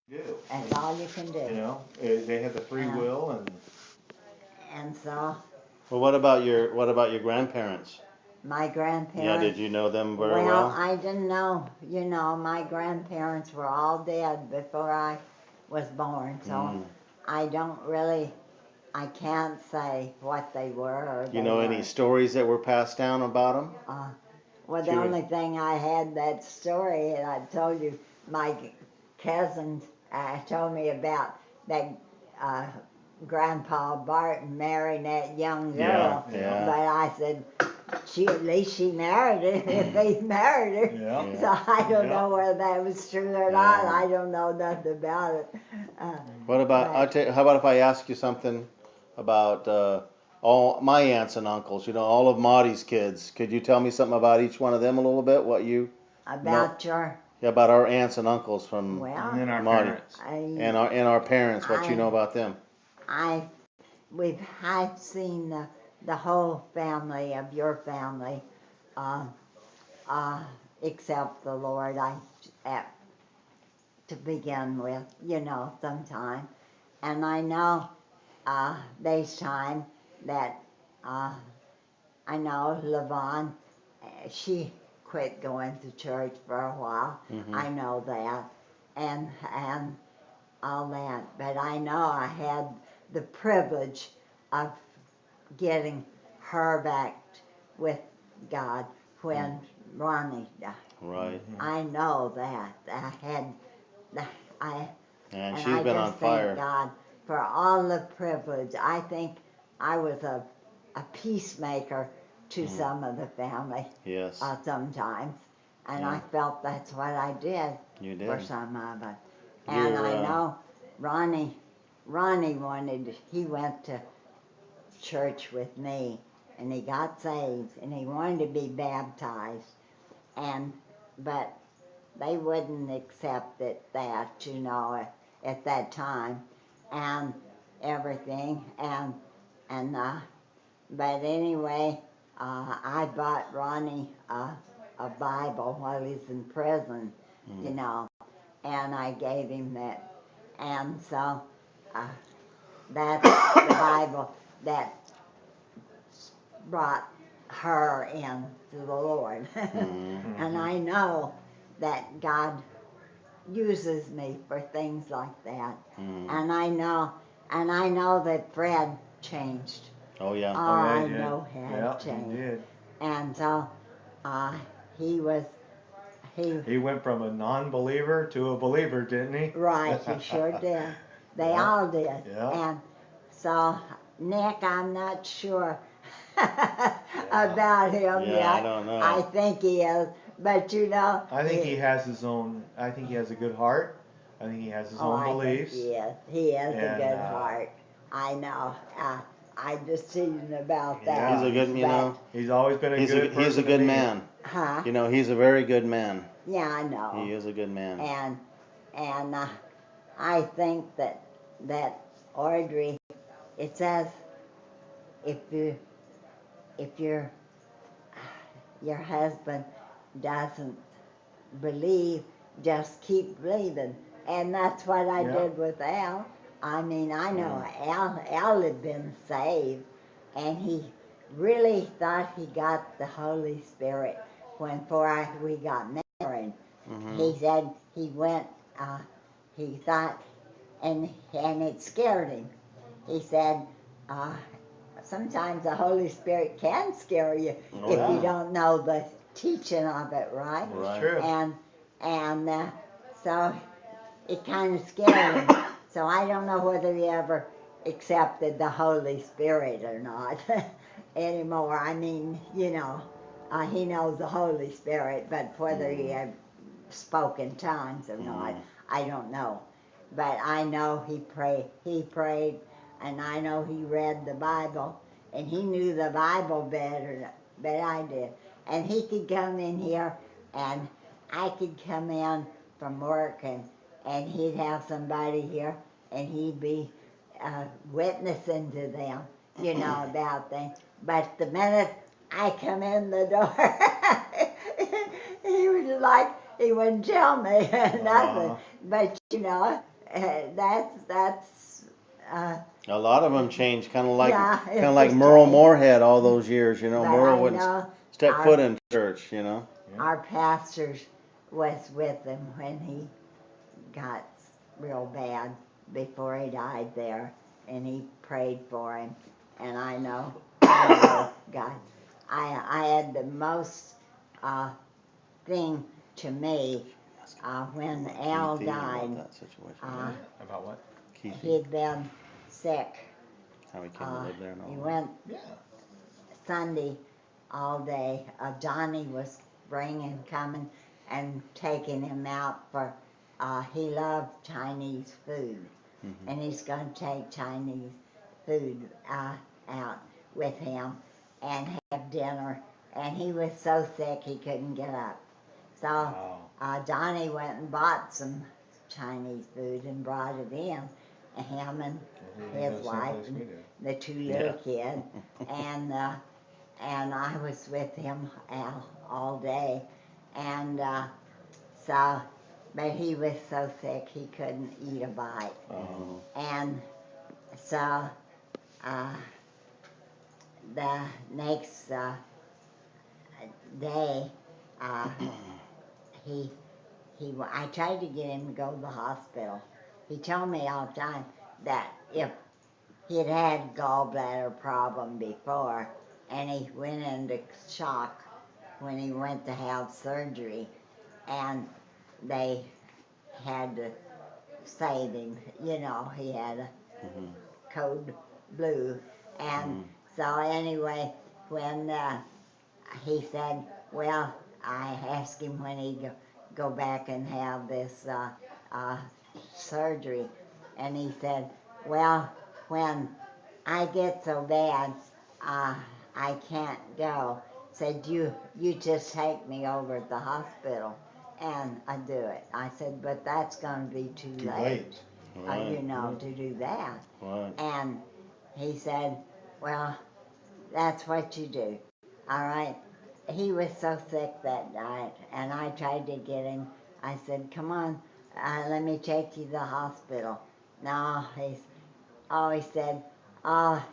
do. That's all you can do. You know, they have the free will, And so Well, what about your grandparents? my Yeah, did grandparents, you know them very well, well? I didn't know. My grandparents were all dead before I was born, so Mm. I don't really, I can't say what they were or You they know any weren't. stories that were passed down about them? Uh, well, the Through. only thing I had that story, and I told you, my cousins told me about that uh, Grandpa Barton marrying that young Yeah, girl. yeah, But I said, at least she married him if he married her. yeah. yeah, So I don't know whether that was true or not. yeah. I don't know nothing about it. Uh, What about but how about if I ask you something about all my aunts and uncles? You know, all of Marty's kids. Could you tell me something about each one of them a little bit? What you know about your, about our aunts and uncles from And well, then our Marty parents. and our parents? What you I, know about them? I I've seen the whole family of your family, uh, uh, except the Lord. At, to begin with, sometime, and I know there's time that uh, I know Levon, she quit going to church for a while. Mm-hmm. I know that, and all that, but I know I had the privilege of getting her back with God Mm. when Ronnie died. Right. I know that I had, I And and she's I been just on thank fire. God for all the privilege. I think I was a peacemaker to Mm. some of the family Yes. sometimes, and Yeah. I felt that's what I did You for did. some of it. And You're. I know Ronnie, he went to church with me, and he got saved, and he wanted to be baptized, and but they wouldn't accept it that at that time, and everything, and but anyway, I bought Ronnie a Bible while he's in prison, Mm. you know, and I gave him that, and so uh, that's the Bible that brought her in to the Lord. Mm. And I know that God uses me for things like that. Mm. And I know that Fred changed. Oh yeah. Oh, Oh yeah, I he did. know Yeah, had he changed. did. And so uh, he was he He went from a non-believer to a believer, didn't he? right, he sure did. They Yeah, all did. yeah, And so Nick, I'm not sure yeah. about him Yeah, I yet. don't I know. think he is, but I think he has his own. I think he has a good heart. I think he has his oh, own I think beliefs, he is. He has a and good heart. I know. I just seen about He's that. a yeah, good. You But, know. he's always been a good He's a person to good me. man. huh? You know, he's a very good man. Yeah, I know. He is a good man. And I think that Audrey, it says if you if your husband doesn't believe, just keep believing. And that's what I Yeah, did with Al. I mean, I know Mm. Al had been saved, and he really thought he got the Holy Spirit when before we got married. Mm-hmm. He said he went, he thought, and it scared him. He said, uh, sometimes the Holy Spirit can scare you Oh if you yeah, yeah. don't know the teaching of it, right? that's Right. true. And so it kind of scared him. So I don't know whether he ever accepted the Holy Spirit or not anymore. I mean, he knows the Holy Spirit, but whether he Mm. had spoke in tongues or not, Mm. I don't know. But I know he prayed, and I know he read the Bible, and he knew the Bible better than I did. And he could come in here, and I could come in from work, and he'd have somebody here, and he'd be witnessing to them, about things. But the minute I come in the door, he was like, he wouldn't tell me nothing. Uh-huh. But that's uh, A lot of them changed, yeah, kind of it like was Merle changed. Moorhead all those years. You know, But Merle I wouldn't know step our foot in church. You know. Yeah. our pastor was with him when he got real bad before he died there, and he prayed for him. And I know God. I had the most uh, thing to me when Al Keithy died. about that situation. Uh, About what? Keithy, he'd been sick. how he came to Uh, live there and he all that. went Yeah. Sunday all day. Johnny was coming and taking him out for. He loved Chinese food, Hmm. and he's going to take Chinese food out with him and have dinner. And he was so sick he couldn't get up. So Wow. Johnny went and bought some Chinese food and brought it in. And him and Well, we his go the same wife place and we do. the two Yeah. little kids, and I was with him all day, and so, but he was so sick he couldn't eat a bite, Oh. Hmm. and so uh, the next day, uh, he I tried to get him to go to the hospital. He told me all the time that if he'd had gallbladder problem before, and he went into shock when he went to have surgery, and they had to save him. You know, he had a Hmm. code blue, and Hmm. so anyway, when he said, well, I asked him when he'd go back and have this uh, surgery, and he said, well, when I get so bad, uh, I can't go. Said, you just take me over to the hospital and I do it. I said, but that's going to be too Too late, late. Right. to do that. Right. And he said, well, that's what you do. All right. He was so sick that night, and I tried to get him. I said, come on, let me take you to the hospital. No, he said, oh,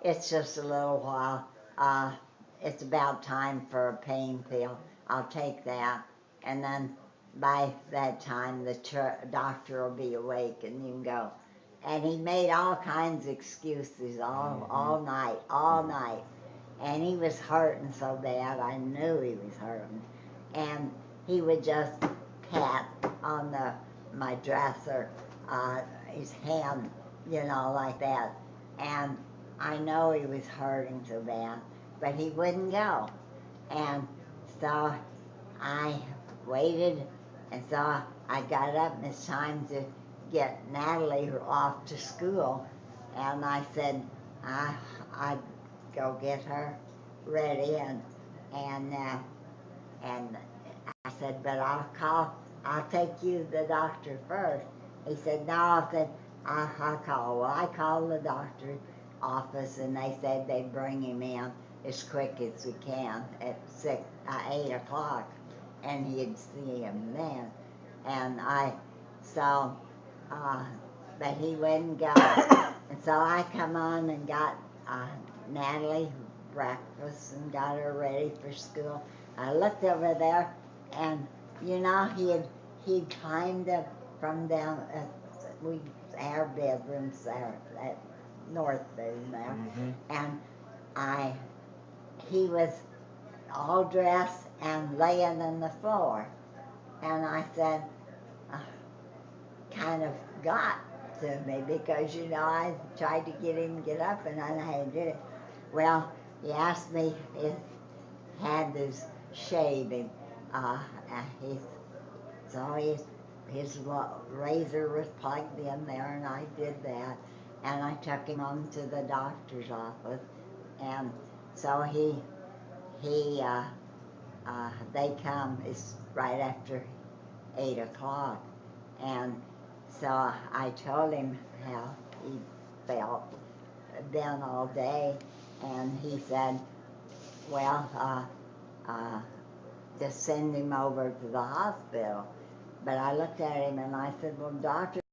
it's just a little while. Uh, it's about time for a pain pill. I'll take that. And then by that time, the doctor will be awake and you can go. And he made all kinds of excuses all night, all Hmm. night. And he was hurting so bad, I knew he was hurting. And he would just pat on my dresser, his hand, like that. And I know he was hurting so bad, but he wouldn't go. And so I waited, and so I got up, and it's time to get Natalie off to school. And I said, I'd go get her ready, and uh, and I said, but I'll take you to the doctor first. He said, no. I said, I'll call. Well, I called the doctor's office, and they said they'd bring him in as quick as we can at 8 o'clock, and he'd see him then. And so, uh, but he wouldn't go. And so I come on and got uh, Natalie breakfast and got her ready for school. I looked over there, and he'd climbed up from down at our bedrooms there at north bedroom there, Mm-hmm. and I he was all dressed and laying on the floor, and I said, uh, kind of got to me because I tried to get him to get up and I had to do it. Well, he asked me if had this shaving. Uh, his, so his razor was plugged in there, and I did that. And I took him on to the doctor's office, and so he they come. It's right after 8 o'clock, and so I told him how he felt then all day, and he said, well, uh, just send him over to the hospital. But I looked at him and I said, well, doctor,